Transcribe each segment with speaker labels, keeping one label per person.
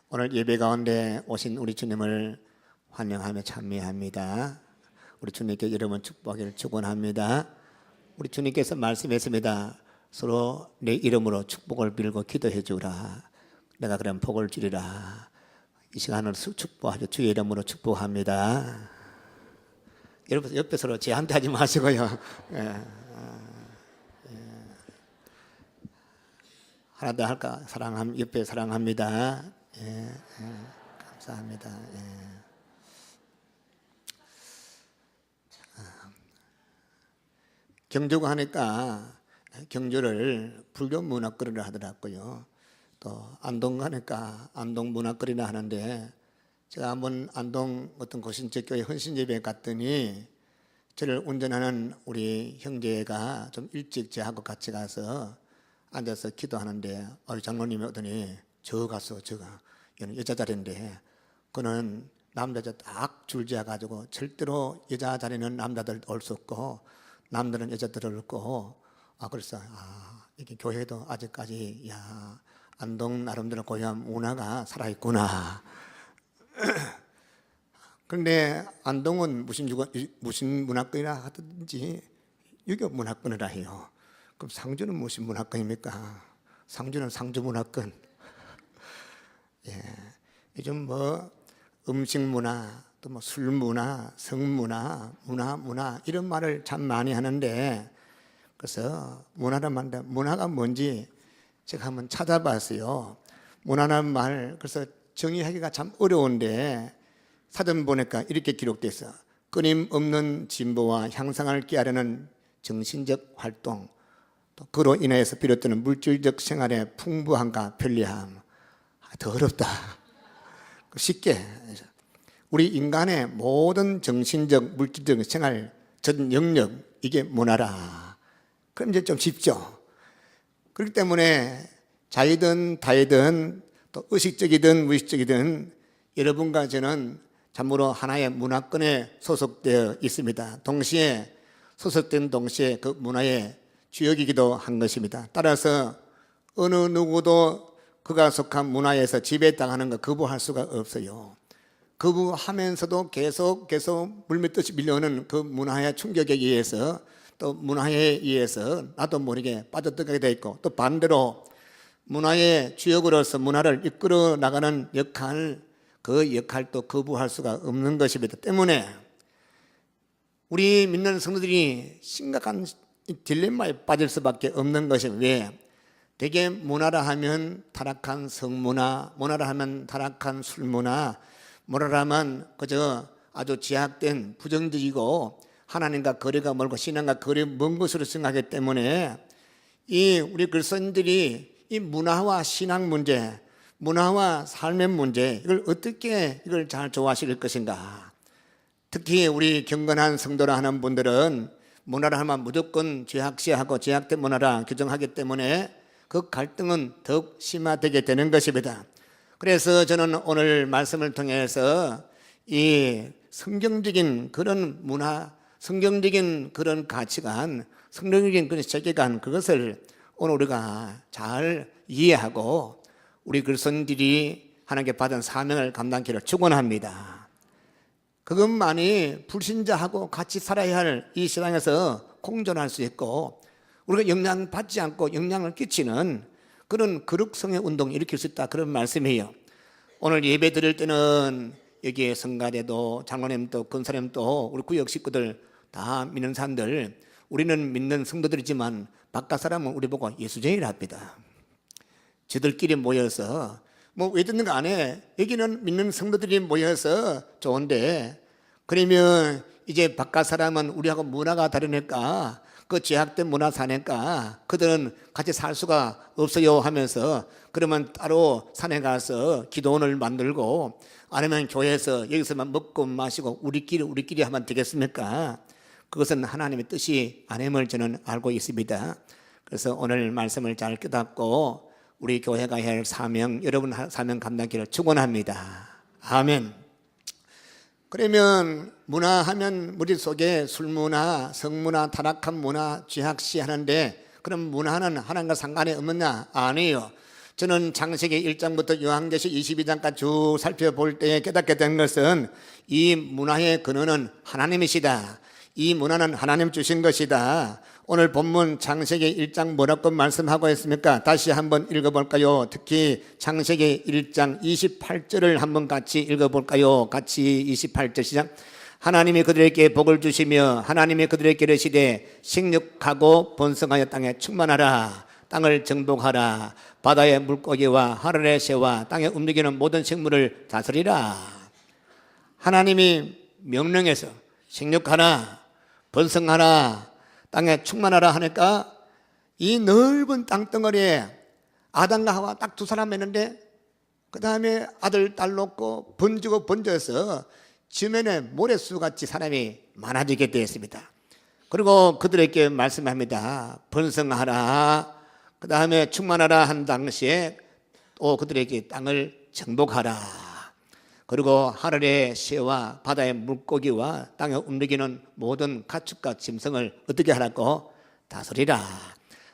Speaker 1: 오늘 예배 가운데 오신 우리 주님을 환영하며 찬미합니다. 우리 주님께 이름은 축복하기를 축원합니다. 우리 주님께서 말씀했습니다. 서로 내 이름으로 축복을 빌고 기도해 주라. 내가 그런 복을 주리라. 이 시간을 축복하죠. 주의 이름으로 축복합니다. 여러분 옆에 서로 제한테 하지 마시고요. 하나 더 할까? 옆에 사랑합니다. 감사합니다. 경주고 하니까 경주를 불교 문화거리를 하더라고요. 또 안동 가니까 안동 문화거리를 하는데, 제가 한번 안동 어떤 고신적교회 헌신예배에 갔더니 저를 운전하는 우리 형제가 좀 일찍 저하고 같이 가서 앉아서 기도하는데, 장로님이 오더니 저 갔어. 저가 여자 자리인데 그는 남자 딱 줄지어가지고 절대로 여자 자리는 남자들 올 수 없고 남들은 여자들을 없고, 그래서 이게 교회도 아직까지 안동 나름대로 고유한 문화가 살아있구나. 그런데 안동은 무슨 문화권이라 하든지 유교 문화권이라 해요. 그럼 상주는 무슨 문화권입니까? 상주는 상주 문화권. 요즘 음식 문화, 또 술 문화, 성문화, 문화 이런 말을 참 많이 하는데, 그래서 문화가 뭔지 제가 한번 찾아봤어요. 문화라는 말, 그래서 정의하기가 참 어려운데 사전 보니까 이렇게 기록되어 있어. 끊임없는 진보와 향상을 꾀하려는 정신적 활동, 또 그로 인해서 비롯되는 물질적 생활의 풍부함과 편리함. 더 어렵다. 쉽게 우리 인간의 모든 정신적 물질적 생활 전 영역, 이게 문화라. 그럼 이제 좀 쉽죠. 그렇기 때문에 자이든 다이든 또 의식적이든 무의식적이든 여러분과 저는 참으로 하나의 문화권에 소속되어 있습니다. 동시에 소속된 동시에 그 문화의 주역이기도 한 것입니다. 따라서 어느 누구도 그가 속한 문화에서 지배당하는 거 거부할 수가 없어요. 거부하면서도 계속 물밀듯이 밀려오는 그 문화의 충격에 의해서, 또 문화에 의해서 나도 모르게 빠져들게 돼 있고, 또 반대로 문화의 주역으로서 문화를 이끌어 나가는 역할, 그 역할도 거부할 수가 없는 것입니다. 때문에 우리 믿는 성도들이 심각한 딜레마에 빠질 수밖에 없는 것입니다. 왜? 대개 문화라 하면 타락한 성문화, 문화라 하면 타락한 술문화, 문화라 하면 그저 아주 제약된 부정적이고 하나님과 거리가 멀고 신앙과 거리 먼 것으로 생각하기 때문에 우리 그리스도인들이 이 문화와 신앙 문제, 문화와 삶의 문제, 이걸 잘 조화시킬 것인가. 특히 우리 경건한 성도라 하는 분들은 문화라 하면 무조건 죄악시하고 죄악된 문화라 규정하기 때문에 그 갈등은 더욱 심화되게 되는 것입니다. 그래서 저는 오늘 말씀을 통해서 이 성경적인 그런 문화, 성경적인 그런 가치관, 성경적인 그런 세계관, 그것을 오늘 우리가 잘 이해하고 우리 그리스도인들이 하나님께 받은 사명을 감당하기를 축원합니다. 그것만이 불신자하고 같이 살아야 할 이 세상에서 공존할 수 있고, 우리가 영향받지 않고 영향을 끼치는 그런 거룩성의 운동을 일으킬 수 있다, 그런 말씀이에요. 오늘 예배 드릴 때는 여기에 성가대도 장로님도 권사님도 우리 구역 식구들 다 믿는 사람들, 우리는 믿는 성도들이지만 바깥 사람은 우리 보고 예수쟁이라 합니다. 저들끼리 모여서 왜 듣는 거 안 해? 여기는 믿는 성도들이 모여서 좋은데, 그러면 이제 바깥 사람은 우리하고 문화가 다르니까 그 제약된 문화 사니까 그들은 같이 살 수가 없어요 하면서, 그러면 따로 산에 가서 기도원을 만들고 아니면 교회에서 여기서만 먹고 마시고 우리끼리 하면 되겠습니까? 그것은 하나님의 뜻이 아님을 저는 알고 있습니다. 그래서 오늘 말씀을 잘 깨닫고 우리 교회가 해야 할 사명, 여러분 사명 감당하기를 축원합니다. 아멘. 그러면 문화하면 머릿속에 술문화, 성문화, 타락한 문화, 죄악시 하는데, 그럼 문화는 하나님과 상관이 없느냐? 아니에요. 저는 창세기 1장부터 요한계시 22장까지 쭉 살펴볼 때 깨닫게 된 것은 이 문화의 근원은 하나님이시다. 이 문화는 하나님 주신 것이다. 오늘 본문 창세기 1장 뭐라고 말씀하고 있습니까? 다시 한번 읽어볼까요? 특히 창세기 1장 28절을 한번 같이 읽어볼까요? 같이 28절 시작. 하나님이 그들에게 복을 주시며 하나님이 그들에게 이르시되 생육하고 번성하여 땅에 충만하라. 땅을 정복하라. 바다의 물고기와 하늘의 새와 땅에 움직이는 모든 생물을 다스리라. 하나님이 명령해서 생육하라, 번성하라, 땅에 충만하라 하니까 이 넓은 땅덩어리에 아담과 하와 딱 두 사람 있는데 그 다음에 아들, 딸 놓고 번지고 번져서 지면에 모래수같이 사람이 많아지게 되었습니다. 그리고 그들에게 말씀합니다. 번성하라, 그 다음에 충만하라 한 당시에 또 그들에게 땅을 정복하라. 그리고 하늘의 새와 바다의 물고기와 땅에 움직이는 모든 가축과 짐승을 어떻게 하라고? 다스리라.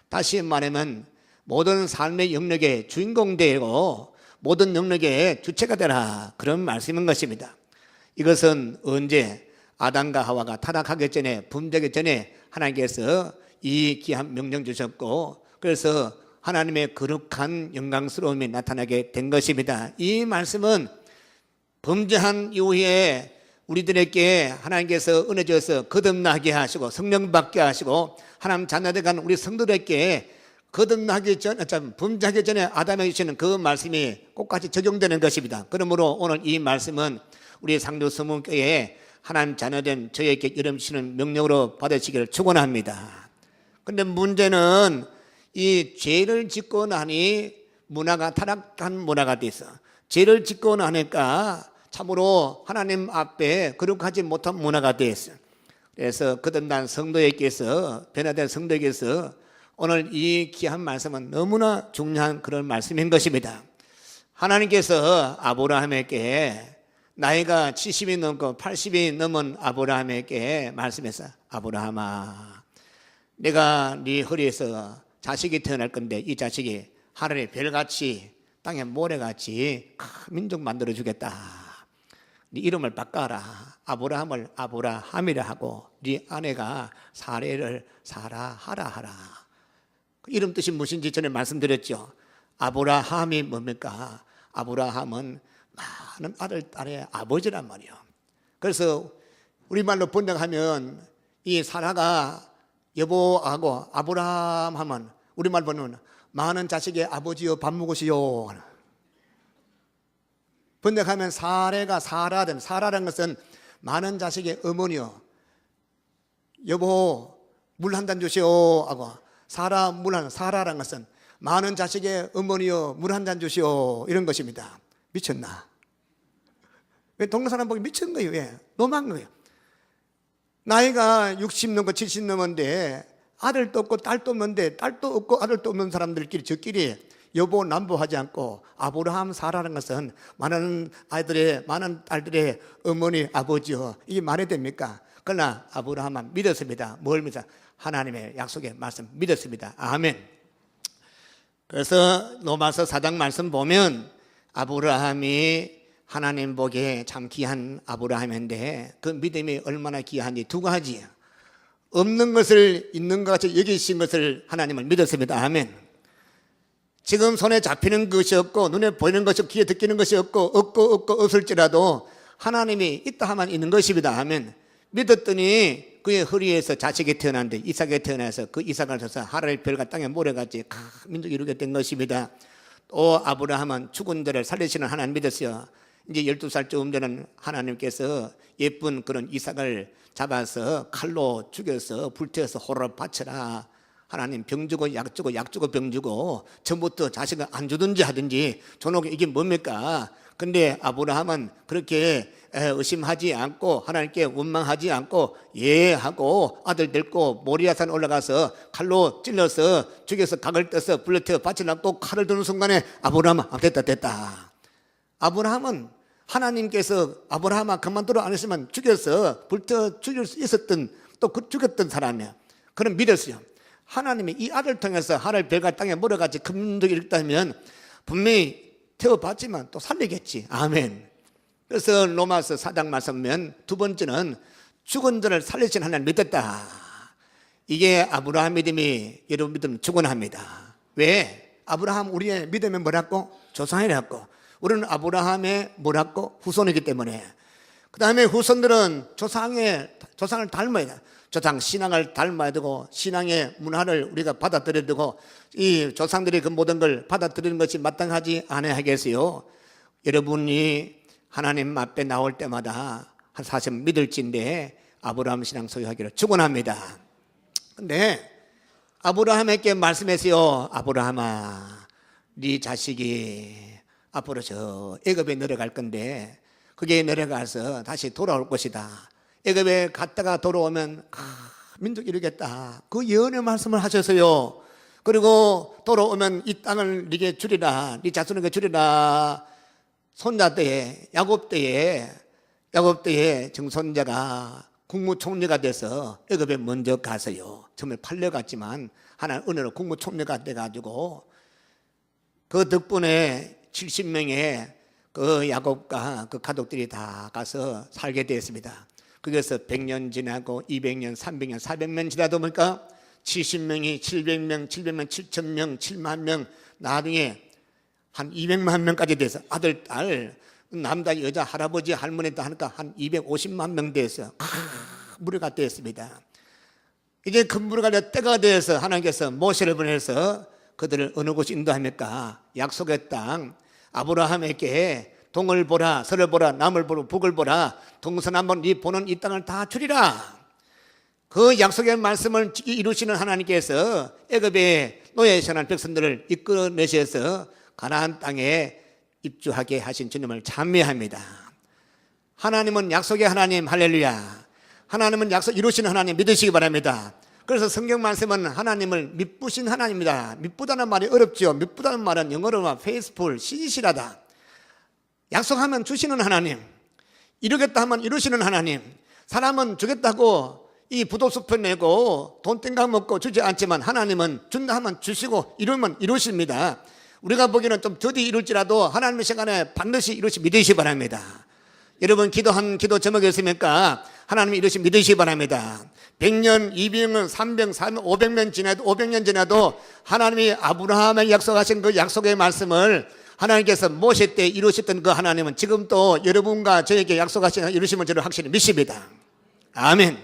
Speaker 1: 다시 말하면 모든 삶의 영역의 주인공 되고 모든 영역의 주체가 되라. 그런 말씀인 것입니다. 이것은 언제? 아담과 하와가 타락하기 전에, 범죄하기 전에 하나님께서 이 귀한 명령 주셨고, 그래서 하나님의 거룩한 영광스러움이 나타나게 된 것입니다. 이 말씀은 범죄한 이후에 우리들에게 하나님께서 은혜 주셔서 거듭나게 하시고 성령 받게 하시고 하나님 자녀들 간 우리 성도들에게 거듭나기 전, 범죄하기 전에 아담에게 주시는 그 말씀이 끝까지 적용되는 것입니다. 그러므로 오늘 이 말씀은 우리 상주서문교회에 하나님 자녀된 저에게 이름 주시는 명령으로 받으시기를 축원합니다. 그런데 문제는 이 죄를 짓고 나니 문화가 타락한 문화가 돼서 죄를 짓고 나니까 참으로 하나님 앞에 거룩하지 못한 문화가 됐어요. 그래서 거듭난 성도에게서, 변화된 성도에게서 오늘 이 귀한 말씀은 너무나 중요한 그런 말씀인 것입니다. 하나님께서 아브라함에게 나이가 70이 넘고 80이 넘은 아브라함에게 말씀했어요. 아브라함아, 내가 네 허리에서 자식이 태어날 건데 이 자식이 하늘의 별같이 땅의 모래같이 큰 민족 만들어주겠다. 네 이름을 바꿔라. 아브라함을 아브라함이라 하고 네 아내가 사례를 사라하라 하라. 그 이름 뜻이 무엇인지 전에 말씀드렸죠. 아브라함이 뭡니까? 아브라함은 많은 아들, 딸의 아버지란 말이에요. 그래서 우리말로 번역하면 이 사라가 여보하고 아브라함 하면 우리말 보면 많은 자식의 아버지요 밥 먹으시오. 번역하면 사례가 사라라는 것은 많은 자식의 어머니요. 여보 물 한 잔 주시오 하고 사라라는 것은 많은 자식의 어머니요 물 한 잔 주시오 이런 것입니다. 미쳤나? 왜 동네 사람 보기 미친 거예요? 왜? 너무한 거예요. 나이가 60 넘고 70 넘었는데 아들도 없고 딸도 없는데 딸도 없고 아들도 없는 사람들끼리 저끼리 여보 남보하지 않고 아브라함 사라는 것은 많은 아이들의 많은 딸들의 어머니 아버지요 이게 말이 됩니까? 그러나 아브라함은 믿었습니다. 뭘 믿어? 하나님의 약속의 말씀 믿었습니다. 아멘. 그래서 로마서 4장 말씀 보면 아브라함이 하나님 보기에 참 귀한 아브라함인데 그 믿음이 얼마나 귀한지 두 가지. 없는 것을 있는 것 같이 여기신 것을 하나님을 믿었습니다. 아멘. 지금 손에 잡히는 것이 없고 눈에 보이는 것이 없고 귀에 듣기는 것이 없고 없을지라도 하나님이 있다 하면 있는 것입니다. 아멘. 믿었더니 그의 허리에서 자식이 태어났는데 이삭이 태어나서 그 이삭을 줘서 하늘의 별과 땅의 모래같이 큰 민족이 이루게 된 것입니다. 또 아브라함은 죽은 자를 살리시는 하나님 믿었어요. 이제 12살쯤 되는 하나님께서 예쁜 그런 이삭을 잡아서 칼로 죽여서 불태워서 호로록 바쳐라. 하나님 병 주고 약 주고 약 주고 병 주고 처음부터 자식을 안 주든지 하든지 줘놓고 이게 뭡니까? 근데 아브라함은 그렇게 의심하지 않고 하나님께 원망하지 않고 예 하고 아들 데리고 모리아산 올라가서 칼로 찔러서 죽여서 각을 떼서 불러 태워 바치려고 칼을 드는 순간에 아브라함은 됐다. 아브라함은 하나님께서 아브라함아 그만두라 안 했으면 죽여서 불태워 죽일 수 있었던 또 죽였던 사람이야. 그럼 믿었어요. 하나님이 이 아들 통해서 하늘 별과 땅에 모래같이 큰 민족이 있다면 분명히 태워봤지만 또 살리겠지. 아멘. 그래서 로마서 4장 말씀하면 두 번째는 죽은 자를 살리신 하나님 믿었다. 이게 아브라함 믿음이 여러분 믿음 죽어납니다. 왜? 아브라함 우리의 믿음이 뭐라고? 조상이라고. 우리는 아브라함의 뭐라고? 후손이기 때문에. 그 다음에 후손들은 조상을 닮아야 돼. 조상 신앙을 닮아야 되고 신앙의 문화를 우리가 받아들여야 되고 이 조상들이 그 모든 걸 받아들이는 것이 마땅하지 않아야 하겠어요. 여러분이 하나님 앞에 나올 때마다 사실 믿을지인데 아브라함 신앙 소유하기를 축원합니다. 근데 아브라함에게 말씀했어요. 아브라함아, 네 자식이 앞으로 저 애굽에 내려갈 건데 그게 내려가서 다시 돌아올 것이다. 애굽에 갔다가 돌아오면 민족 이루겠다. 그 예언의 말씀을 하셔서요. 그리고 돌아오면 이 땅을 네게 주리라. 네 자손에게 주리라. 손자 때에 야곱 때에 정손자가 국무총리가 돼서 애굽에 먼저 가서요. 정말 팔려갔지만 하나님 은혜로 국무총리가 돼가지고 그 덕분에 70명의 그 야곱과 그 가족들이 다 가서 살게 되었습니다. 그래서 100년 지나고 200년, 300년, 400년 지나다 보니까 70명이 700명, 7,000명, 7만 명, 나중에 한 200만 명까지 돼서 아들, 딸, 남자, 여자, 할아버지, 할머니 다 하니까 한 250만 명 돼서 무리가 되었습니다. 이제 그 무리가 때가 되어서 하나님께서 모세를 보내서 그들을 어느 곳 인도합니까? 약속의 땅 아브라함에게 동을 보라, 서를 보라, 남을 보라, 북을 보라, 동서남북 네 보는 이 땅을 다 주리라. 그 약속의 말씀을 이루시는 하나님께서 애굽의 노예에 전한 백성들을 이끌어내셔서 가나안 땅에 입주하게 하신 주님을 찬미합니다. 하나님은 약속의 하나님, 할렐루야. 하나님은 약속 이루시는 하나님 믿으시기 바랍니다. 그래서 성경 말씀은 하나님을 미쁘신 하나님입니다. 미쁘다는 말이 어렵죠. 미쁘다는 말은 영어로는 faithful, 신실하다. 약속하면 주시는 하나님, 이루겠다 하면 이루시는 하나님. 사람은 주겠다고 이 부도수표 내고 돈 땡각 먹고 주지 않지만 하나님은 준다 하면 주시고 이루면 이루십니다. 우리가 보기에는 좀 더디 이룰지라도 하나님의 시간에 반드시 이루시 믿으시기 바랍니다. 여러분 기도한 기도 제목이 있습니까? 하나님이 이루시 믿으시기 바랍니다. 100년, 200년, 300년, 400년, 500년 지나도 하나님이 아브라함에 약속하신 그 약속의 말씀을 하나님께서 모세 때 이루셨던 그 하나님은 지금 또 여러분과 저에게 약속하신 이루심을 저는 확실히 믿습니다. 아멘.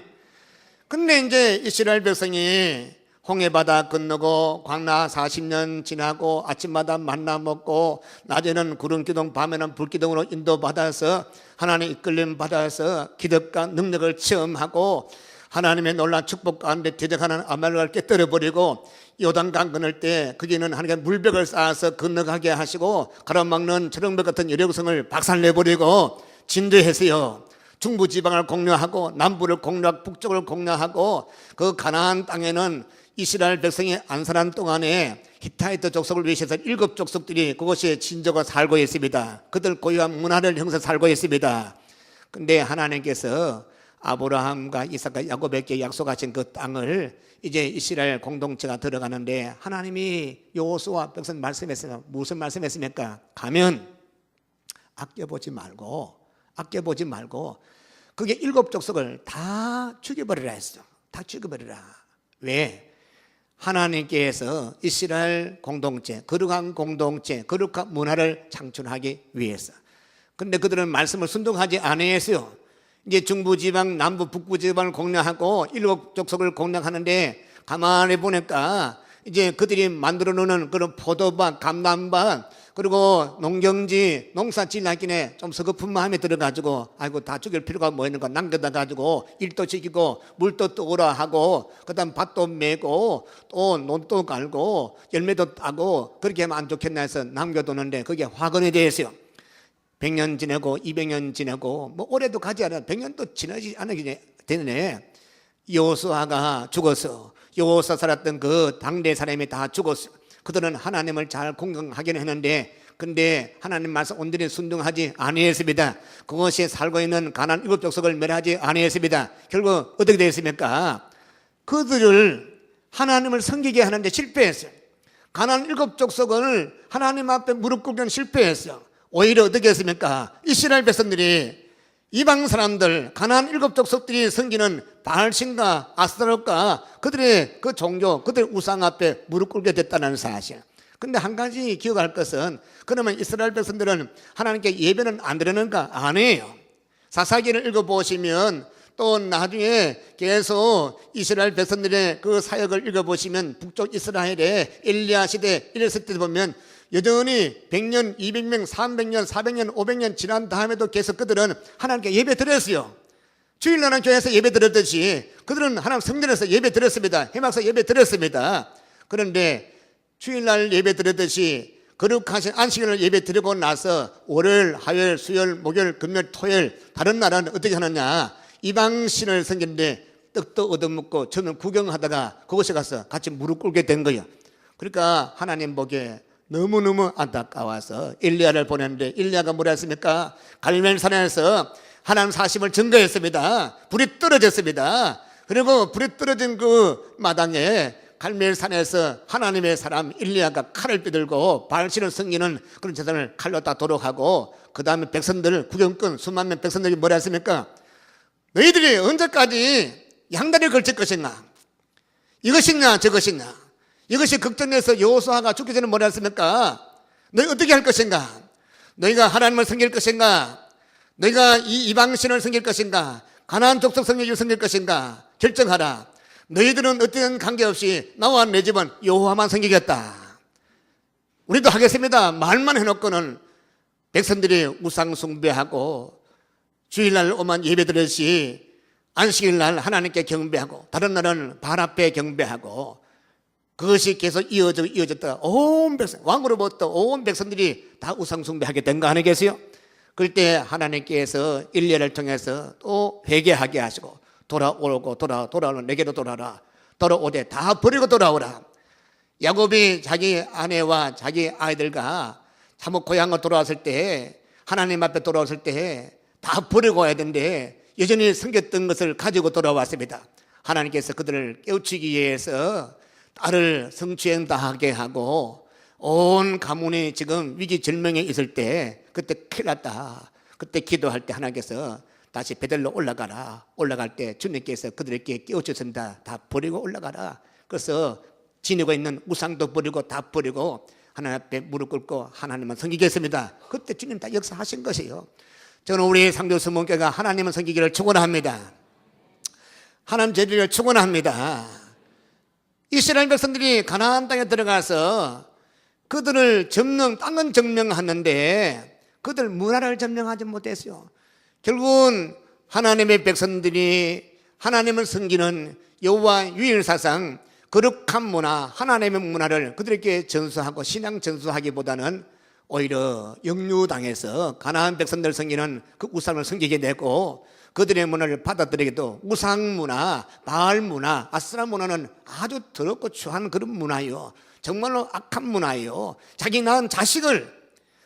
Speaker 1: 근데 이제 이스라엘 백성이 홍해바다 건너고 광야 40년 지나고 아침마다 만나 먹고 낮에는 구름기둥 밤에는 불기둥으로 인도받아서 하나님의 이끌림 받아서 기적과 능력을 체험하고 하나님의 놀라운 축복 가운데 대적하는 아말렉을 깨뜨려버리고 요단강 건널 때 거기는 하나님의 물벽을 쌓아서 건너가게 하시고 가로막는 철옹벽 같은 여력성을 박살내버리고 진도했어요. 중부지방을 공략하고 남부를 공략, 북쪽을 공략하고 그 가나안 땅에는 이스라엘 백성이 안산한 동안에 히타이트 족속을 위해서 7족속들이 그곳에 진저가 살고 있습니다. 그들 고유한 문화를 형성 살고 있습니다. 근데 하나님께서 아브라함과 이삭과 야곱에게 약속하신 그 땅을 이제 이스라엘 공동체가 들어가는데 하나님이 여호수아 백성 말씀했습니다. 무슨 말씀했습니까? 가면 아껴보지 말고 그게 7족속을 다 죽여버리라 했어. 다 죽여버리라. 왜? 하나님께서 이스라엘 공동체, 거룩한 공동체, 거룩한 문화를 창출하기 위해서. 그런데 그들은 말씀을 순종하지 않았어요. 이제 중부지방, 남부, 북부지방을 공략하고 7족속을 공략하는데 가만히 보니까 이제 그들이 만들어 놓는 그런 포도밭, 감람밭, 그리고 농경지, 농사 지나기에 좀 서글픈 마음이 들어가지고 아이고 다 죽일 필요가 뭐 있는 거 남겨다 가지고 일도 지키고 물도 떠오라 하고 그다음 밭도 메고 또 논도 갈고 열매도 따고 그렇게 하면 안 좋겠나 해서 남겨두는데 그게 화근이 되었어요. 100년 지내고 200년 지내고 뭐 올해도 가지 않아 100년도 지나지 않게 되네. 여호수아가 죽어서 여호수아 살았던 그 당대 사람이 다 죽었어요. 그들은 하나님을 잘 공경하기는 했는데 근데 하나님 말씀 온전히 순종하지 아니했습니다. 그것이 살고 있는 가나안 7족속을 멸하지 아니했습니다. 결국 어떻게 되었습니까? 그들을 하나님을 섬기게 하는데 실패했어요. 가나안 7족속을 하나님 앞에 무릎 꿇기는 실패했어요. 오히려 어떻게 했습니까? 이스라엘 백성들이 이방 사람들, 가나안 7족속들이 섬기는 바알신과 아스타롯과 그들의 그 종교, 그들의 우상 앞에 무릎 꿇게 됐다는 사실. 근데 한 가지 기억할 것은, 그러면 이스라엘 백성들은 하나님께 예배는 안 드리는가? 아니에요. 사사기를 읽어보시면, 또 나중에 계속 이스라엘 백성들의 그 사역을 읽어보시면 북쪽 이스라엘의 엘리야 시대 이랬을 때 보면 여전히 100년, 200년, 300년, 400년, 500년 지난 다음에도 계속 그들은 하나님께 예배 드렸어요. 주일날은 교회에서 예배 드렸듯이 그들은 하나님 성전에서 예배 드렸습니다. 회막에서 예배 드렸습니다. 그런데 주일날 예배 드렸듯이 거룩하신 안식일을 예배 드리고 나서 월요일, 화요일, 수요일, 목요일, 금요일, 토요일 다른 날은 어떻게 하느냐? 이방신을 섬기는데 떡도 얻어먹고 저는 구경하다가 그곳에 가서 같이 무릎 꿇게 된 거예요. 그러니까 하나님 보기에 너무너무 안타까워서 엘리야를 보냈는데 엘리야가 뭐라 했습니까? 갈멜산에서 하나님 사심을 증거했습니다. 불이 떨어졌습니다. 그리고 불이 떨어진 그 마당에 갈멜산에서 하나님의 사람 엘리야가 칼을 삐들고 바알신을 섬기는 그런 제단을 칼로 다 도록하고, 그 다음에 백성들, 구경꾼 수만 명 백성들이 뭐라 했습니까? 너희들이 언제까지 양다리를 걸칠 것인가? 이것이냐 저것이냐? 이것이 걱정해서 여호수아가 죽기 전에 뭐라 했습니까? 너희 어떻게 할 것인가? 너희가 하나님을 섬길 것인가? 너희가 이 이방신을 섬길 것인가? 가나안 족속 성경을 섬길 것인가? 결정하라. 너희들은 어떤 관계없이 나와 내 집은 여호와만 섬기겠다. 우리도 하겠습니다. 말만 해놓고는 백성들이 우상 숭배하고 주일날 오만 예배드렸지 안식일날 하나님께 경배하고 다른 날은 발 앞에 경배하고, 그것이 계속 이어졌다가 온 백성, 왕으로부터 온 백성들이 다 우상 숭배하게 된 거 아니겠어요? 그럴 때 하나님께서 일례를 통해서 또 회개하게 하시고 돌아오는 내게로 돌아라. 돌아오되 다 버리고 돌아오라. 야곱이 자기 아내와 자기 아이들과 참모 고향으로 돌아왔을 때, 하나님 앞에 돌아왔을 때 다 버리고 와야 되는데 여전히 섬겼던 것을 가지고 돌아왔습니다. 하나님께서 그들을 깨우치기 위해서 딸을 성추행 당하게 하고 온 가문이 지금 위기절명에 있을 때, 그때 큰일 났다. 그때 기도할 때 하나님께서 다시 베델로 올라가라. 올라갈 때 주님께서 그들에게 깨우쳤습니다. 다 버리고 올라가라. 그래서 지니고 있는 우상도 버리고 다 버리고 하나님 앞에 무릎 꿇고 하나님만 섬기겠습니다. 그때 주님 다 역사하신 것이에요. 저는 우리 상주수문교가 하나님을 섬기기를 축원합니다. 하나님 제리를 축원합니다. 이스라엘 백성들이 가나안 땅에 들어가서 그들을 땅은 점령하는데 그들 문화를 점령하지 못했어요. 결국은 하나님의 백성들이 하나님을 섬기는 여호와 유일사상 거룩한 문화, 하나님의 문화를 그들에게 전수하고 신앙 전수하기보다는 오히려 역류당해서 가나안 백성들 섬기는 그 우상을 섬기게 되고, 그들의 문화를 받아들이기도 우상 문화, 바알 문화, 아스라 문화는 아주 더럽고 추한 그런 문화예요. 정말로 악한 문화예요. 자기 낳은 자식을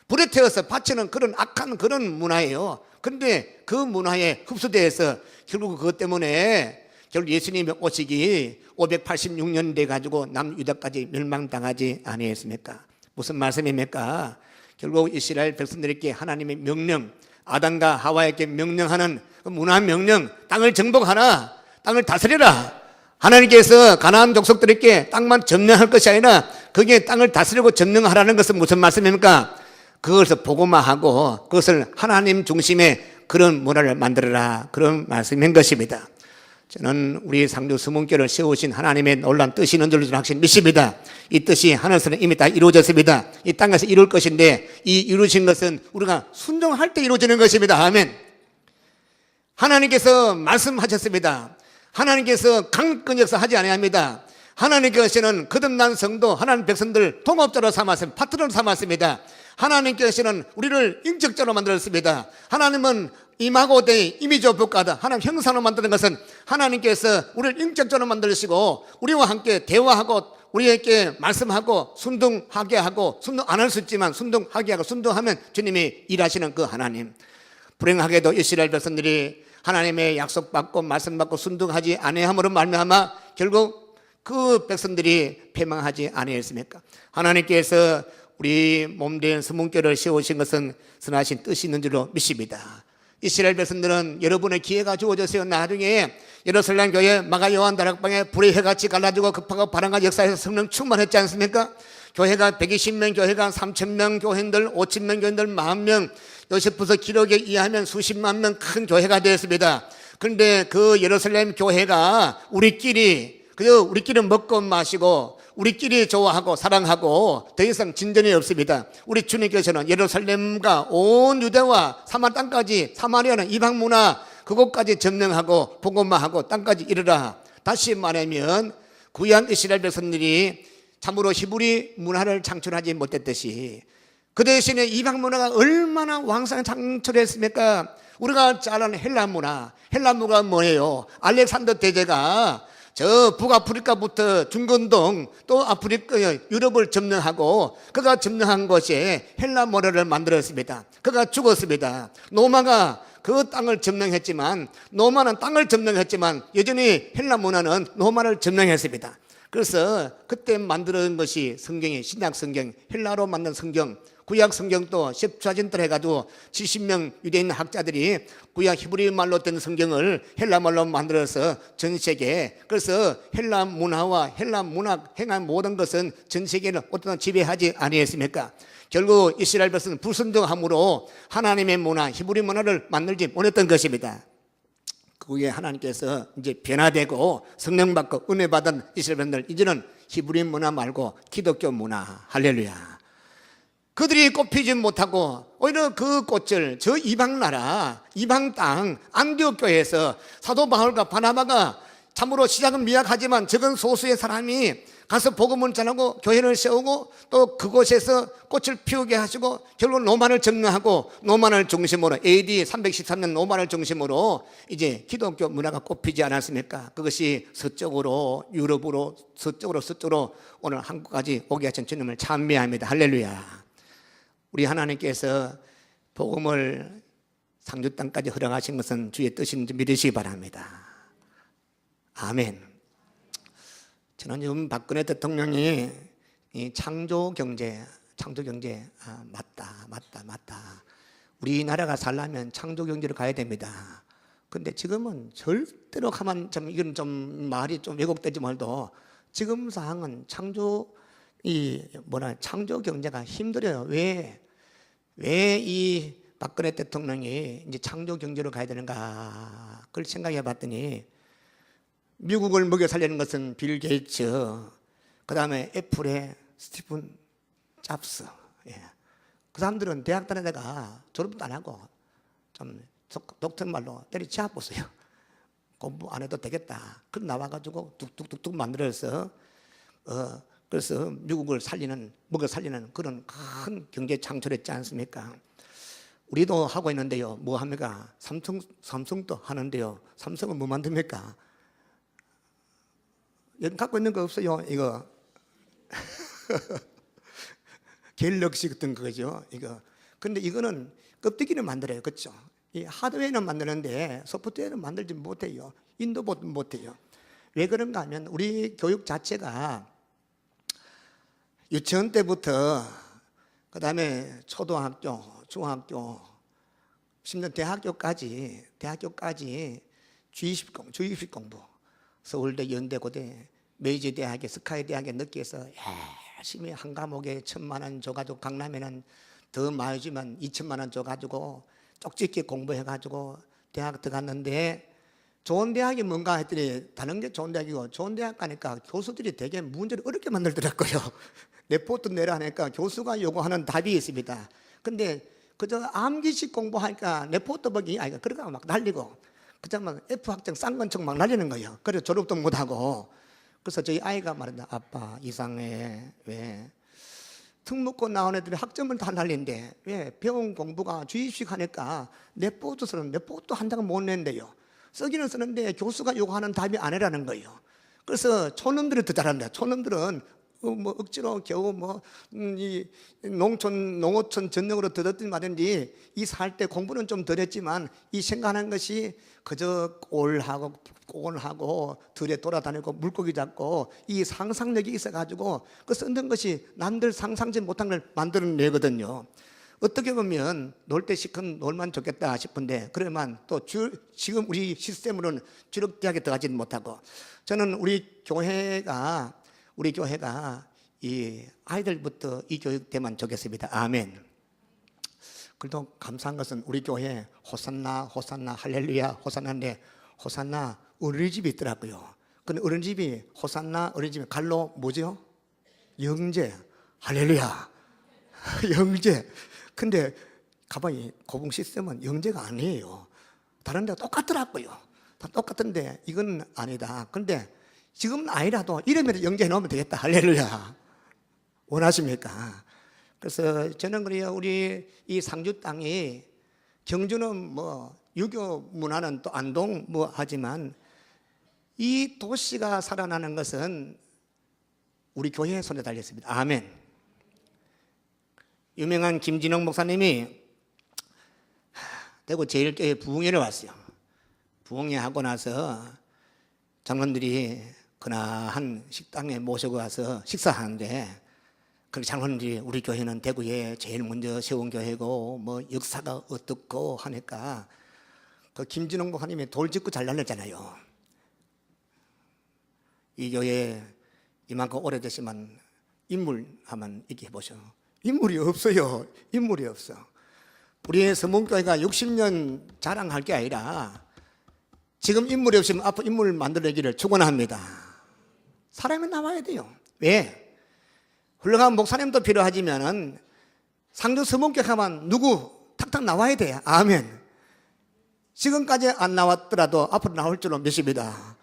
Speaker 1: 불에 태워서 바치는 그런 악한 그런 문화예요. 그런데 그 문화에 흡수돼서 결국 그것 때문에 결국 예수님이 오시기 586년 돼가지고 남유다까지 멸망당하지 아니했습니까? 무슨 말씀입니까? 결국 이스라엘 백성들에게 하나님의 명령, 아담과 하와에게 명령하는 그 문화 명령, 땅을 정복하라, 땅을 다스려라. 하나님께서 가나안 족속들에게 땅만 점령할 것이 아니라 거기에 땅을 다스리고 점령하라는 것은 무슨 말씀입니까? 그것을 복음화하고 그것을 하나님 중심의 그런 문화를 만들어라, 그런 말씀인 것입니다. 저는 우리 상주 수문교를 세우신 하나님의 놀라운 뜻이 있는 줄로 확실히 믿습니다. 이 뜻이 하늘에서는 이미 다 이루어졌습니다. 이 땅에서 이룰 것인데 이 이루어진 것은 우리가 순종할 때 이루어지는 것입니다. 아멘. 하나님께서 말씀하셨습니다. 하나님께서 강권 역사하지 아니합니다. 하나님께서는 거듭난 성도, 하나님 백성들 통합자로 삼았습니다. 파트너로 삼았습니다. 하나님께서는 우리를 인격자로 만들었습니다. 하나님은 임하고 대 이미지와 복가다. 하나님 형상으로 만드는 것은 하나님께서 우리를 인격자로 만드시고 우리와 함께 대화하고 우리에게 말씀하고 순종하게 하고, 순종 안 할 수 있지만 순종하게 하고, 순종하면 주님이 일하시는 그 하나님. 불행하게도 이스라엘 백성들이 하나님의 약속받고 말씀받고 순종하지 아니함으로 말미암아 결국 그 백성들이 패망하지 아니했습니까? 하나님께서 우리 몸된 서문교를 세우신 것은 선하신 뜻이 있는 줄로 믿습니다. 이스라엘 백성들은 여러분의 기회가 주어졌어요. 나중에 예루살렘 교회 마가 요한 다락방에 불의 해같이 갈라지고 급하고 바람과 역사에서 성령 충만했지 않습니까? 교회가 120명, 교회가 3,000명 교회인들, 5,000명 교회인들, 10,000명, 요세푸스 기록에 의하면 수십만 명 큰 교회가 되었습니다. 그런데 그 예루살렘 교회가 우리끼리 먹고 마시고 우리끼리 좋아하고 사랑하고 더 이상 진전이 없습니다. 우리 주님께서는 예루살렘과 온 유대와 사마리아 땅까지, 사마리아는 이방 문화 그곳까지 점령하고 복음화하고 땅까지 이르라. 다시 말하면 구약 이스라엘 백성들이 참으로 히브리 문화를 창출하지 못했듯이 그 대신에 이방 문화가 얼마나 왕성하게 창출했습니까? 우리가 잘 아는 헬라 문화가 뭐예요? 알렉산더 대제가 저 북아프리카부터 중건동 또 아프리카 유럽을 점령하고 그가 점령한 곳에 헬라 문화를 만들었습니다. 그가 죽었습니다. 로마가 그 땅을 점령했지만, 로마는 땅을 점령했지만 여전히 헬라 문화는 로마를 점령했습니다. 그래서 그때 만든 것이 성경이 신약 성경, 헬라로 만든 성경, 구약 성경도 septuaginta를 해가지고 70명 유대인 학자들이 구약 히브리 말로 된 성경을 헬라 말로 만들어서 전 세계에, 그래서 헬라 문화와 헬라 문학 행한 모든 것은 전 세계를 어떤 지배하지 아니했습니까? 결국 이스라엘 백성은 불순종함으로 하나님의 문화, 히브리 문화를 만들지 못했던 것입니다. 그 후에 하나님께서 이제 변화되고 성령 받고 은혜 받은 이스라엘 백성들, 이제는 히브리 문화 말고 기독교 문화, 할렐루야. 그들이 꼽히지 못하고 오히려 그 꽃을 저 이방 나라, 이방 땅 안디옥 교회에서 사도 바울과 바나바가 참으로 시작은 미약하지만 적은 소수의 사람이 가서 복음을 전하고 교회를 세우고 또 그곳에서 꽃을 피우게 하시고 결국 로마를 점령하고 로마를 중심으로 AD 313년 로마를 중심으로 이제 기독교 문화가 꼽히지 않았습니까? 그것이 서쪽으로 유럽으로 서쪽으로 오늘 한국까지 오게 하신 주님을 찬미합니다. 할렐루야. 우리 하나님께서 복음을 상주 땅까지 허락하신 것은 주의 뜻인지 믿으시기 바랍니다. 아멘. 저는 요즘 박근혜 대통령이 이 창조 경제 맞다. 우리나라가 살려면 창조 경제로 가야 됩니다. 근데 지금은 절대로 가만 이건 좀 말이 좀 왜곡되지 말도 지금 상황은 창조 경제가 힘들어요. 왜 이 박근혜 대통령이 이제 창조 경제로 가야 되는가? 그걸 생각해 봤더니 미국을 먹여 살리는 것은 빌 게이츠, 그 다음에 애플의 스티븐 잡스. 그 사람들은 대학 다니다가 졸업도 안 하고 좀 독특한 말로 때리쳐 보세요. 공부 안 해도 되겠다. 그럼 나와가지고 뚝뚝뚝뚝 만들어서 그래서 미국을 먹여 살리는 그런 큰 경제 창출했지 않습니까? 우리도 하고 있는데요. 뭐 합니까? 삼성도 하는데요. 삼성은 뭐 만듭니까? 여기 갖고 있는 거 없어요, 이거. 갤럭시 같은 거죠, 이거. 근데 이거는 껍데기는 만들어요, 그렇죠? 이 하드웨어는 만드는데 소프트웨어는 만들지 못해요. 인도보도 못해요. 왜 그런가 하면 우리 교육 자체가 유치원 때부터 그 다음에 초등학교, 중학교, 심지어 대학교까지 주입식 공부. 서울대, 연대, 고대, 메이지 대학에, 스카이 대학에 넣기위해서 열심히 한 과목에 1,000만 원 줘가지고 강남에는 더 많이 주면 2,000만 원 줘가지고 쪽집게 공부해가지고 대학 들어갔는데 좋은 대학이 뭔가 했더니 다른 게 좋은 대학이고 좋은 대학 가니까 교수들이 되게 문제를 어렵게 만들더라고요. 레포트 내라 하니까 교수가 요구하는 답이 있습니다. 근데 그저 암기식 공부하니까 레포트 보기 아이가 그러다가 막 날리고 그자만 F학점 싼 건 척 막 날리는 거예요. 그래서 졸업도 못하고. 그래서 저희 아이가 말한다. 아빠 이상해. 왜? 특목고 나온 애들이 학점을 다 날린데 왜 병원 공부가 주입식 하니까 레포트 쓰는 레포트 한 장은 못 낸대요. 쓰기는 쓰는데 교수가 요구하는 답이 아니라는 거예요. 그래서 촌놈들이 더 잘한다. 촌놈들은 뭐 억지로 겨우 이 농어촌 전역으로 들었든 말든지 이 살 때 공부는 좀 덜 했지만 이 생각하는 것이 그저 꼴하고 들에 돌아다니고 물고기 잡고 이 상상력이 있어가지고 그 쓰는 것이 남들 상상지 못한 걸 만들어내거든요. 어떻게 보면 놀 때 시컷 놀만 좋겠다 싶은데 그러면 또 지금 우리 시스템으로는 주력대학에 들어가지는 못하고 저는 우리 교회가 이 아이들부터 이 교육되면 좋겠습니다. 아멘. 그래도 감사한 것은 우리 교회 호산나 할렐루야 호산나인데 호산나 어린이집이 있더라고요. 근데 어린이집이 호산나 어린이집이 갈로 뭐죠? 영재 할렐루야 영재. 근데 가만히 고봉 시스템은 영재가 아니에요. 다른 데가 똑같더라고요. 다 똑같은데 이건 아니다. 근데 지금 아니라도 이름에도 영재 해놓으면 되겠다. 할렐루야. 원하십니까? 그래서 저는 그래요. 우리 이 상주 땅이 경주는 유교 문화는 또 안동 하지만 이 도시가 살아나는 것은 우리 교회의 손에 달렸습니다. 아멘. 유명한 김진영 목사님이 대구 제일교회 부흥회를 왔어요. 부흥회 하고 나서 장로들이 그나한 식당에 모시고 와서 식사하는데 그 장로들이 우리 교회는 대구에 제일 먼저 세운 교회고 역사가 어떻고 하니까 그 김진홍 목사님이 돌 짚고 잘 날렸잖아요. 이 교회 이만큼 오래됐지만 인물 한번 얘기해 보셔. 인물이 없어요. 인물이 없어. 우리 서문교회가 60년 자랑할 게 아니라 지금 인물이 없으면 앞으로 인물을 만들어내기를 축원합니다. 사람이 나와야 돼요. 왜? 훌륭한 목사님도 필요하지만은 상주 서문교회 가면 누구 탁탁 나와야 돼요. 아멘. 지금까지 안 나왔더라도 앞으로 나올 줄로 믿습니다.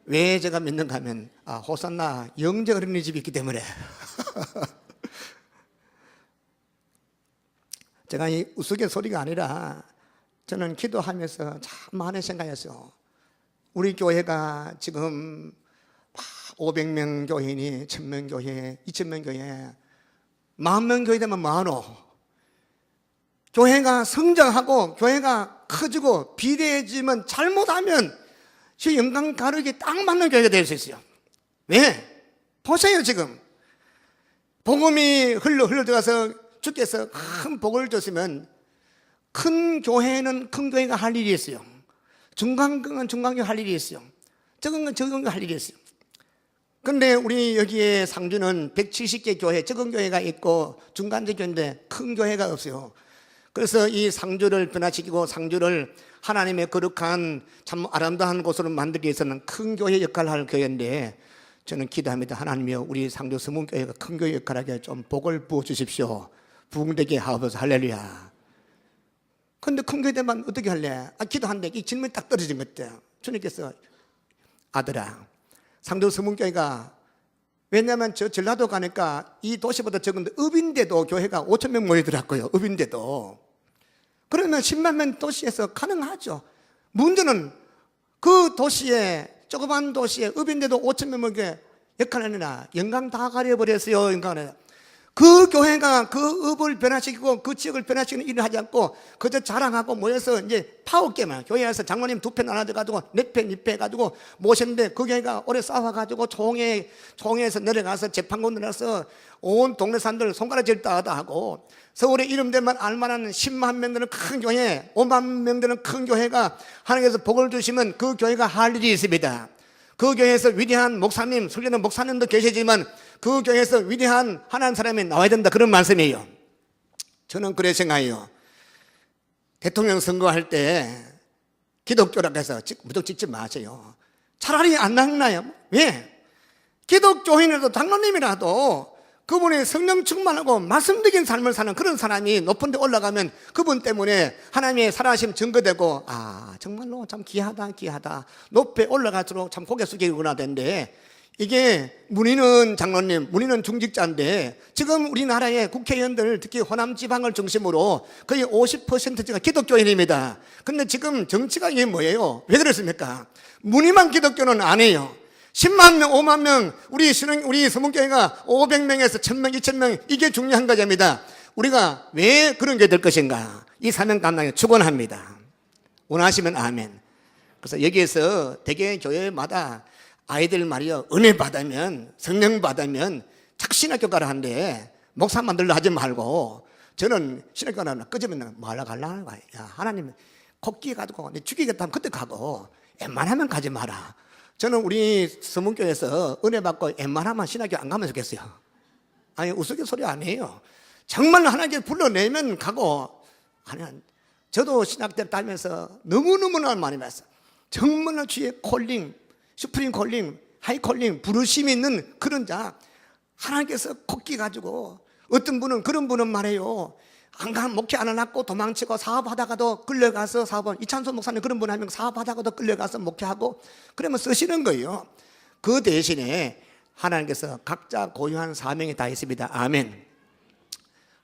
Speaker 1: 왜 제가 믿는가 하면 호산나 영재 어린이집이 있기 때문에 제가 이 우스갯소리가 아니라 저는 기도하면서 참 많은 생각했어요. 우리 교회가 지금 500명 교회니 1000명 교회, 2000명 교회, 10,000명 교회 되면 많어. 교회가 성장하고 교회가 커지고 비대해지면 잘못하면 그 영광 가르기 딱 맞는 교회가 될 수 있어요. 왜? 보세요. 지금 복음이 흘러 들어가서 주께서 큰 복을 줬으면 큰 교회는 큰 교회가 할 일이 있어요. 중간교회는 중간교회 할 일이 있어요. 적은 건 적은 거 할 일이 있어요. 근데 우리 여기에 상주는 170개 교회, 적은 교회가 있고 중간적 교회인데 큰 교회가 없어요. 그래서 이 상주를 변화시키고 상주를 하나님의 거룩한 참 아름다운 곳으로 만들기 위해서는 큰 교회 역할을 할 교회인데 저는 기도합니다. 하나님이여 우리 상주 서문교회가 큰 교회 역할하게 좀 복을 부어주십시오. 부흥되게 하옵소서. 할렐루야. 근데 큰 교회 되면 어떻게 할래? 기도한데 이 질문이 딱 떨어진 것 같아요. 주님께서 아들아 상주 서문교회가 왜냐하면 저 전라도 가니까 이 도시보다 적은데 읍인데도 교회가 5,000명 모이더라고요. 읍인데도. 그러면 10만 명 도시에서 가능하죠. 문제는 그 도시에 조그만 도시에 읍인데도 5,000명 모이게 역할을 하느냐. 영광 다 가려버렸어요. 영광을. 그 교회가 그 읍을 변화시키고 그 지역을 변화시키는 일을 하지 않고 그저 자랑하고 모여서 이제 파워게임을 교회에서 장로님 2편 나눠져가지고 4편 2편 해가지고 모셨는데 그 교회가 오래 싸워가지고 총회에서 내려가서 재판국 내려가서 온 동네 사람들 손가락질 따다 하고 서울에 이름 되면 알만한 10만 명 되는 큰 교회 5만 명 되는 큰 교회가 하나님께서 복을 주시면 그 교회가 할 일이 있습니다. 그 교회에서 위대한 목사님, 설교는 목사님도 계시지만 그 교회에서 위대한 하나님 사람이 나와야 된다. 그런 말씀이에요. 저는 그래 생각해요. 대통령 선거할 때 기독교라고 해서 무조건 찍지 마세요. 차라리 안 나나요? 왜? 기독교인이라도 장로님이라도 그분의 성령 충만하고 말씀드린 삶을 사는 그런 사람이 높은 데 올라가면 그분 때문에 하나님의 살아계심 증거되고 정말로 참 귀하다 높이 올라갈수록 참 고개 숙이구나 된데 이게 문의는 장로님, 문의는 중직자인데 지금 우리나라의 국회의원들 특히 호남 지방을 중심으로 거의 50%가 기독교인입니다. 근데 지금 정치가 이게 뭐예요? 왜 그렇습니까? 문의만 기독교는 아니에요. 10만 명, 5만 명, 우리 서문교회가 500명에서 1000명, 2000명, 이게 중요한 것입니다. 우리가 왜 그런 게 될 것인가? 이 사명 감당에 축원합니다. 원하시면 아멘. 그래서 여기에서 대개 교회마다 아이들 말이요, 은혜 받으면, 성령 받으면 자꾸 신학교 가라 하는데, 목사 만들려 하지 말고, 저는 신학교 가라 끄집으면 뭐 하려고 하는 거야. 야, 하나님 코끼 가지고 내 죽이겠다 하면 그때 가고, 웬만하면 가지 마라. 저는 우리 서문교회에서 은혜 받고 웬만하면 신학교 안 가면 좋겠어요. 아니, 우스갯소리 아니에요. 정말 하나님께 불러내면 가고, 아니, 저도 신학대를 다니면서 너무너무나 많이 봤어요. 정말 주의 콜링, 슈프림 콜링, 하이 콜링, 부르심이 있는 그런 자, 하나님께서 코끼 가지고, 어떤 분은, 그런 분은 말해요. 안 가면 목회 안 해놨고 도망치고 사업하다가도 끌려가서 이찬수 목사님 그런 분 하면 사업하다가도 끌려가서 목회하고 그러면 쓰시는 거예요. 그 대신에 하나님께서 각자 고유한 사명이 다 있습니다. 아멘.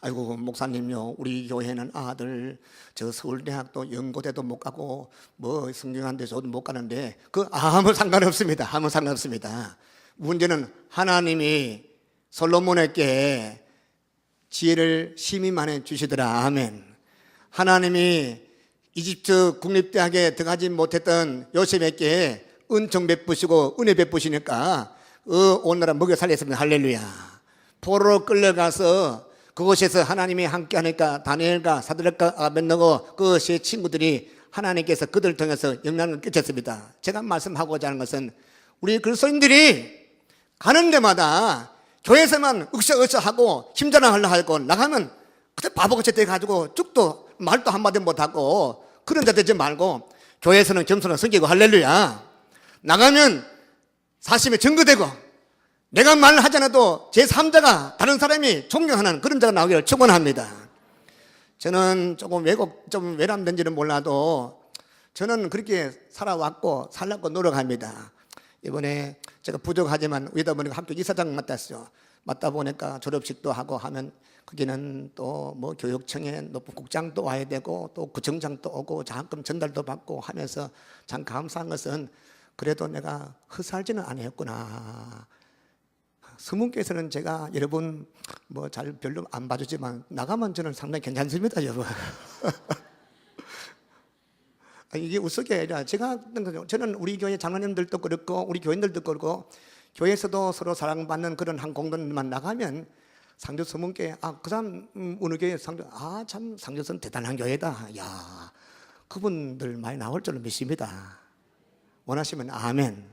Speaker 1: 아이고 목사님요, 우리 교회는 아들 저 서울대학도 연고대도 못 가고 뭐 성경한데 저도 못 가는데 그 아무 상관없습니다. 아무 상관없습니다. 문제는 하나님이 솔로몬에게 지혜를 심히 많이 주시더라. 아멘. 하나님이 이집트 국립대학에 들어가지 못했던 요셉에게 은총 베푸시고 은혜 베푸시니까 온 나라 먹여 살렸습니다. 할렐루야. 포로로 끌려가서 그곳에서 하나님이 함께 하니까 다니엘과 사드락과 아벳느고 그 세 친구들이 하나님께서 그들을 통해서 영향을 끼쳤습니다. 제가 말씀하고자 하는 것은 우리 그리스도인들이 가는 데마다 교회에서만 으쌰으쌰하고 힘자랑하려 하고 나가면 그때 바보같이 돼가지고 쭉도 말도 한마디 못하고 그런 자 되지 말고 교회에서는 겸손하게 섬기고 할렐루야. 나가면 사심이 증거되고 내가 말을 하지 않아도 제3자가 다른 사람이 존경하는 그런 자가 나오기를 축원합니다. 저는 조금 좀 외람된지는 몰라도 저는 그렇게 살아왔고 살려고 노력합니다. 이번에 제가 부족하지만 위다 보니까 학교 이사장 맡았어요. 맡다 보니까 졸업식도 하고 하면 거기는 또 뭐 교육청에 높은 국장도 와야 되고 또 구청장도 오고 장학금 전달도 받고 하면서 참 감사한 것은 그래도 내가 헛살지는 아니었구나. 서문교에서는 제가 여러분 뭐 잘 별로 안 봐주지만 나가면 저는 상당히 괜찮습니다, 여러분. 이게 웃을 아니라 제가 했던 거죠. 저는 우리 교회 장로님들도 그렇고 우리 교인들도 그렇고 교회에서도 서로 사랑받는 그런 한 공동만 나가면 상주 서문교회 그 사람 어느 교회 상주 참 상주선 대단한 교회다. 야 그분들 많이 나올 줄로 믿습니다. 원하시면 아멘.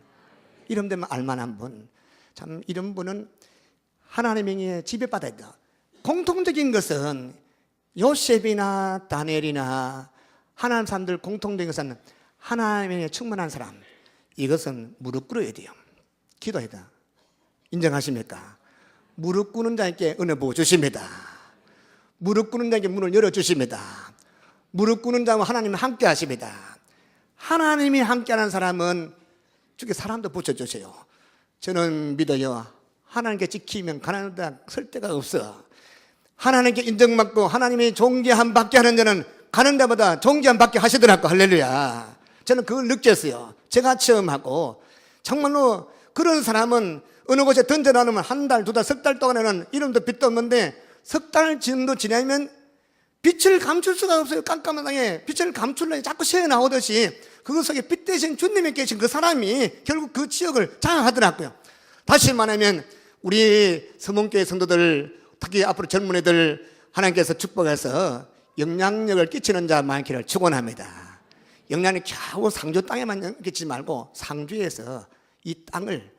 Speaker 1: 이름 되면 알만한 분, 참 이런 분은 하나님의 지배받아야 돼. 공통적인 것은 요셉이나 다니엘이나 하나님 사람들 공통된 것은 하나님의 충만한 사람, 이것은 무릎 꿇어야 돼요. 기도해야 돼. 인정하십니까? 무릎 꿇는 자에게 은혜 부어 주십니다. 무릎 꿇는 자에게 문을 열어주십니다. 무릎 꿇는 자와 하나님은 함께 하십니다. 하나님이 함께하는 사람은 주께 사람도 붙여주세요. 저는 믿어요. 하나님께 지키면 가난한 데 설 데가 없어. 하나님께 인정받고 하나님이 존귀함 받게 하는 자는 가는 데마다 존귀함 받게 하시더라고. 할렐루야. 저는 그걸 느꼈어요. 제가 처음 하고 정말로 그런 사람은 어느 곳에 던져놔놓으면 한 달, 두 달, 석 달 동안에는 이름도 빛도 없는데 석 달 정도 지나면 빛을 감출 수가 없어요. 깜깜한 땅에 빛을 감추려고 자꾸 새어나오듯이 그것 속에 빛 대신 주님이 계신 그 사람이 결국 그 지역을 장악하더라고요. 다시 말하면 우리 서문교회 성도들, 특히 앞으로 젊은 애들 하나님께서 축복해서 영향력을 끼치는 자 많기를 축원합니다. 영향이 겨우 상주 땅에만 끼치지 말고 상주에서 이 땅을,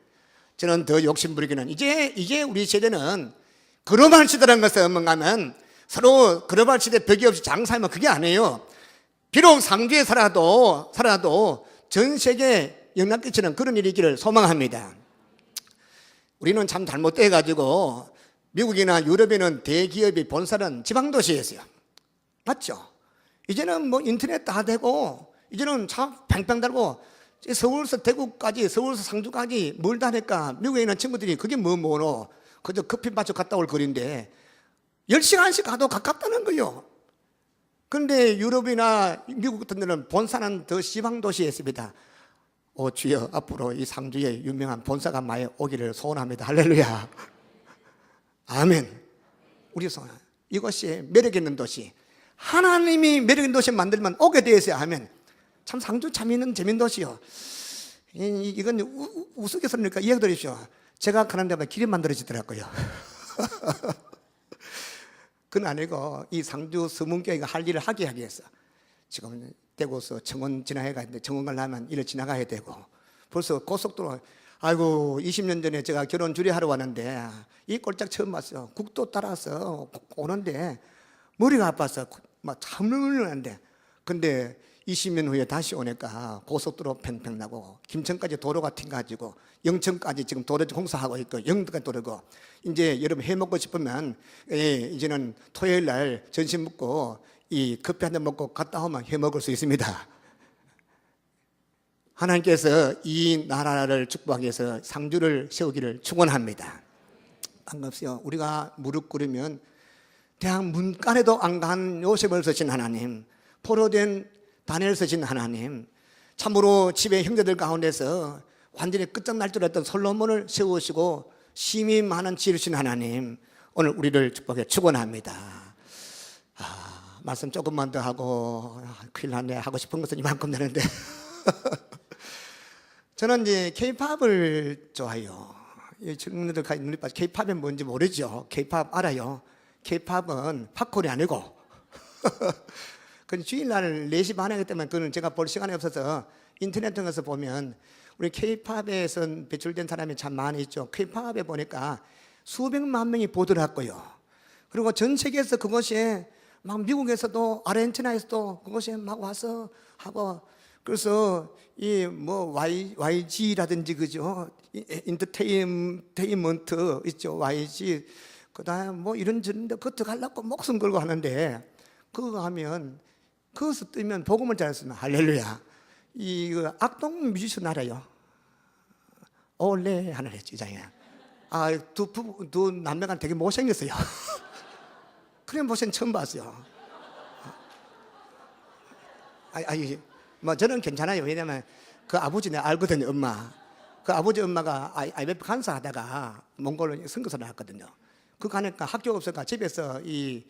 Speaker 1: 저는 더 욕심부리기는 이제 우리 세대는 글로벌 시대라는 것을 뭔가 하면 서로 글로벌 시대 벽이 없이 장사하면 그게 아니에요. 비록 상주에 살아도 전 세계에 영향 끼치는 그런 일이 있기를 소망합니다. 우리는 참 잘못돼가지고 미국이나 유럽에는 대기업이 본사는 지방도시에 있어요. 맞죠? 이제는 뭐 인터넷 다 되고 이제는 차 팽팽 달고 서울에서 대구까지, 서울에서 상주까지 멀다 하니까 미국에 있는 친구들이 그게 뭐노 그저 커피 마셔 갔다 올 거리인데 10시간씩 가도 가깝다는 거예요. 그런데 유럽이나 미국 같은 데는 본사는 더 지방도시에 있습니다. 오 주여, 앞으로 이 상주에 유명한 본사가 많이 오기를 소원합니다. 할렐루야. 아멘. 우리 소원, 이것이 매력 있는 도시, 하나님이 매력 있는 도시 만들면 오게 되어 있어야 하면 참 상주 참 있는 재밌는 도시요. 이건 우스갯소리니까 이해해 드리십시오. 제가 가는 데마다 길이 만들어지더라고요. 그건 아니고 이 상주 서문교회가 할 일을 하게 하기 위해서 지금 대구에서 청원 지나야 가는데 청원 가려면 이를 지나가야 되고, 벌써 고속도로, 아이고 20년 전에 제가 결혼 주례하러 왔는데 이 꼴짝 처음 봤어요. 국도 따라서 오는데 머리가 아파서 막 참을려는데, 근데 20년 후에 다시 오니까 고속도로 팽팽 나고 김천까지 도로가 튕가지고 영천까지 지금 도로 공사하고 있고 영도까지 도로고, 이제 여러분 해먹고 싶으면 이제는 토요일 날 점심 먹고 이 커피 한 잔 먹고 갔다 오면 해먹을 수 있습니다. 하나님께서 이 나라를 축복하기 위해서 상주를 세우기를 축원합니다. 반갑습니다. 우리가 무릎 꿇으면 대학 문간에도 안 간 요셉을 쓰신 하나님, 포로된 다니엘을 쓰신 하나님, 참으로 집의 형제들 가운데서 완전히 끝장날 줄 알았던 솔로몬을 세우시고 심히 많은 지혜를 주신 하나님, 오늘 우리를 축복해 축원합니다. 말씀 조금만 더 하고 큰일 났네. 하고 싶은 것은 이만큼 되는데 저는 이제 K-팝을 좋아해요. 젊은이들 눈이 빠져. K-팝이 뭔지 모르죠. K-팝 알아요? K-팝은 팝콘이 아니고 주일날 4시 반에 하기 때문에 그건 제가 볼 시간이 없어서 인터넷 통해서 보면 우리 K-팝에서 배출된 사람이 참 많이 있죠. K-팝에 보니까 수백만 명이 보더라고요. 그리고 전 세계에서 그것이 막 미국에서도 아르헨티나에서도 그것이 막 와서 하고, 그래서 이 뭐 YG라든지 그죠, 인터테인먼트 있죠, YG, 그다음에 뭐 이런저런데 그것도 가려고 목숨 걸고 하는데, 그거 하면 그것을 뜨면 복음을 잘했으면 할렐루야. 이 악동 뮤지션 알아요? 올레 하늘 했지장에. 두 남매가 되게 못생겼어요. 그런 모션 처음 봤어요. 뭐 저는 괜찮아요. 왜냐면 그 아버지 내가 알거든요, 엄마. 그 아버지 엄마가 IMF 간사하다가 몽골로 선교사 나왔거든요. 그 가니까 학교가 없으니까 집에서 이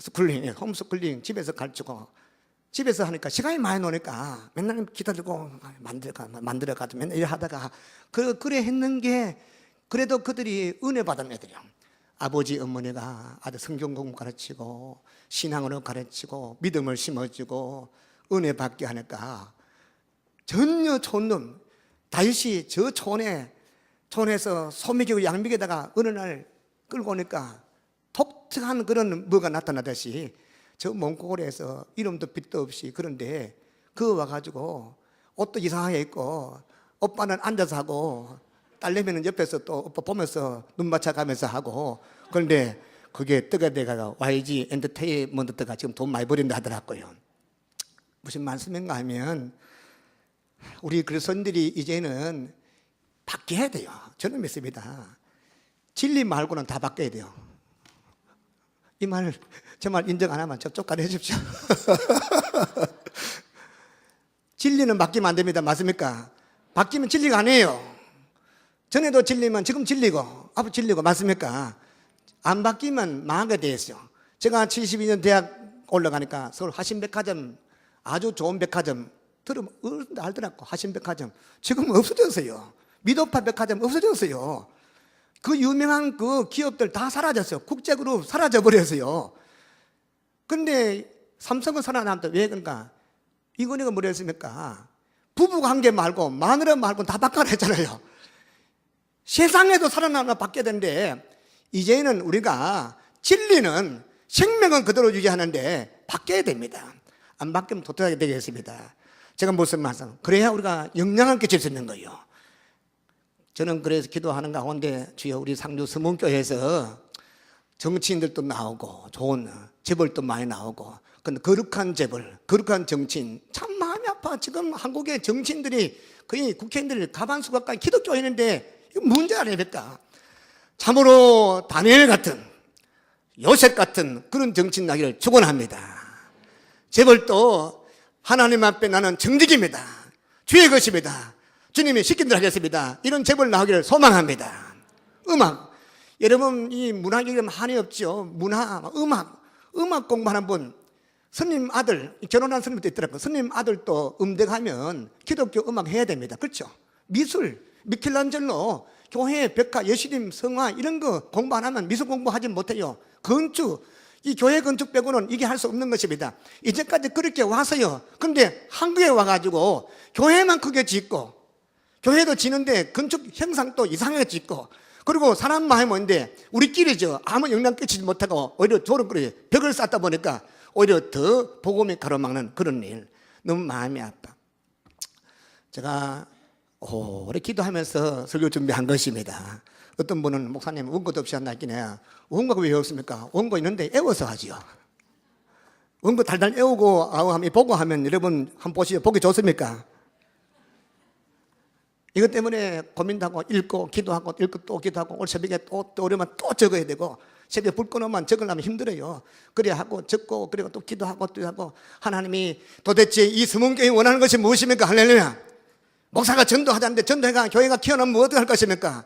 Speaker 1: 홈스쿨링 집에서 가르치고, 집에서 하니까 시간이 많이 노니까 맨날 기다리고 만들어가도 맨날 일 하다가 그래 했는 게, 그래도 그들이 은혜 받은 애들이요. 아버지 어머니가 아들 성경 공부 가르치고 신앙으로 가르치고 믿음을 심어주고 은혜 받게 하니까 전혀 촌놈 다윗이 저 촌에서 소매기고 양미에다가 어느 날 끌고 오니까 독특한 그런 뭐가 나타나듯이 저 몽골에서 이름도 빛도 없이, 그런데 그거 와가지고 옷도 이상하게 입고 오빠는 앉아서 하고 딸내미는 옆에서 또 오빠 보면서 눈 맞춰가면서 하고, 그런데 그게 뜨가 돼가 YG 엔터테인먼트가 지금 돈 많이 버린다 하더라고요. 무슨 말씀인가 하면 우리 그리스도인들이 이제는 바뀌어야 돼요. 저는 믿습니다. 진리 말고는 다 바뀌어야 돼요. 이 말, 제 말 인정 안 하면 저 쫓아내 주십시오. 진리는 바뀌면 안 됩니다. 맞습니까? 바뀌면 진리가 아니에요. 전에도 진리면 지금 진리고 앞으로 진리고, 맞습니까? 안 바뀌면 망하게 돼 있어요. 제가 72년 대학 올라가니까 서울 화신백화점, 아주 좋은 백화점 들으면 알더라고. 화신백화점 지금 없어졌어요. 미도파 백화점 없어졌어요. 그 유명한 그 기업들 다 사라졌어요. 국제그룹 사라져버렸어요. 근데 삼성은 살아남다. 왜 그런가? 이건희가 뭐라 했습니까? 부부관계 말고 마누라 말고 다 바꿔라 했잖아요. 세상에도 살아남아 바뀌어야 되는데, 이제는 우리가 진리는 생명은 그대로 유지하는데 바뀌어야 됩니다. 안 바뀌면 도태하게 되겠습니다. 제가 무슨 말씀? 그래야 우리가 영향을 끼칠 수 있는 거예요. 저는 그래서 기도하는 가운데 주여 우리 상주 서문교회에서 정치인들도 나오고 좋은 재벌도 많이 나오고, 근데 거룩한 재벌, 거룩한 정치인 참 마음이 아파. 지금 한국의 정치인들이 거의 국회의원들이 가반수가까지 기독교인인데 이거 문제 아닙니까? 참으로 다니엘 같은, 요셉 같은 그런 정치인 나기를 축원합니다. 재벌도 하나님 앞에 나는 정직입니다. 주의 것입니다. 주님이 시킨 대로 하겠습니다. 이런 제보를 나오기를 소망합니다. 음악. 여러분, 이 문학이 한이 없죠. 문화, 음악 공부하는 분, 스님 아들, 결혼한 스님도 있더라고요. 스님 아들도 음대가면 기독교 음악 해야 됩니다. 그렇죠? 미술, 미켈란젤로, 교회, 벽화, 예수님, 성화 이런 거 공부 안 하면 미술 공부하지 못해요. 건축, 이 교회 건축 빼고는 이게 할 수 없는 것입니다. 이제까지 그렇게 와서요. 근데 한국에 와가지고 교회만 크게 짓고, 교회도 지는데 건축 형상도 이상하게 짓고, 그리고 사람 마음이 뭔데 우리끼리죠. 아무 영향 끼치지 못하고 오히려 조롱거리 벽을 쌓다 보니까 오히려 더 복음이 가로막는 그런 일. 너무 마음이 아파. 제가 오래 기도하면서 설교 준비한 것입니다. 어떤 분은 목사님 원고도 없이 한다 했기네. 원고가 왜 없습니까? 원고 있는데 애워서 하지요. 원고 달달 애우고 하면 보고 하면 여러분 한번 보시죠. 보기 좋습니까? 이것 때문에 고민도 하고 읽고 기도하고 읽고 또 기도하고 오늘 새벽에 또 오려면 또 적어야 되고 새벽에 불 꺼놓으면 적으려면 힘들어요. 그래야 하고 적고 그리고 또 기도하고 또 하고 하나님이 도대체 이 서문교회 원하는 것이 무엇입니까? 할렐루야. 목사가 전도하자는데 전도회가 교회가 키워나면 뭐 어떻게 할 것입니까?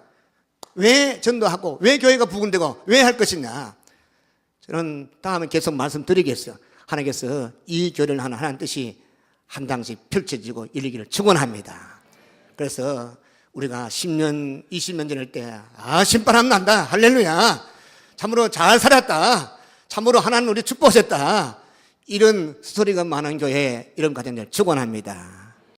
Speaker 1: 왜 전도하고 왜 교회가 부흥되고 왜 할 것이냐. 저는 다음에 계속 말씀드리겠어요. 하나님께서 이 교회를 하는 하나님 뜻이 한 당씩 펼쳐지고 이르기를 축원합니다. 그래서 우리가 10년, 20년 전일 때 신바람 난다. 할렐루야. 참으로 잘 살았다. 참으로 하나님 우리 축복하셨다. 이런 스토리가 많은 교회, 이런 가정들 축원합니다.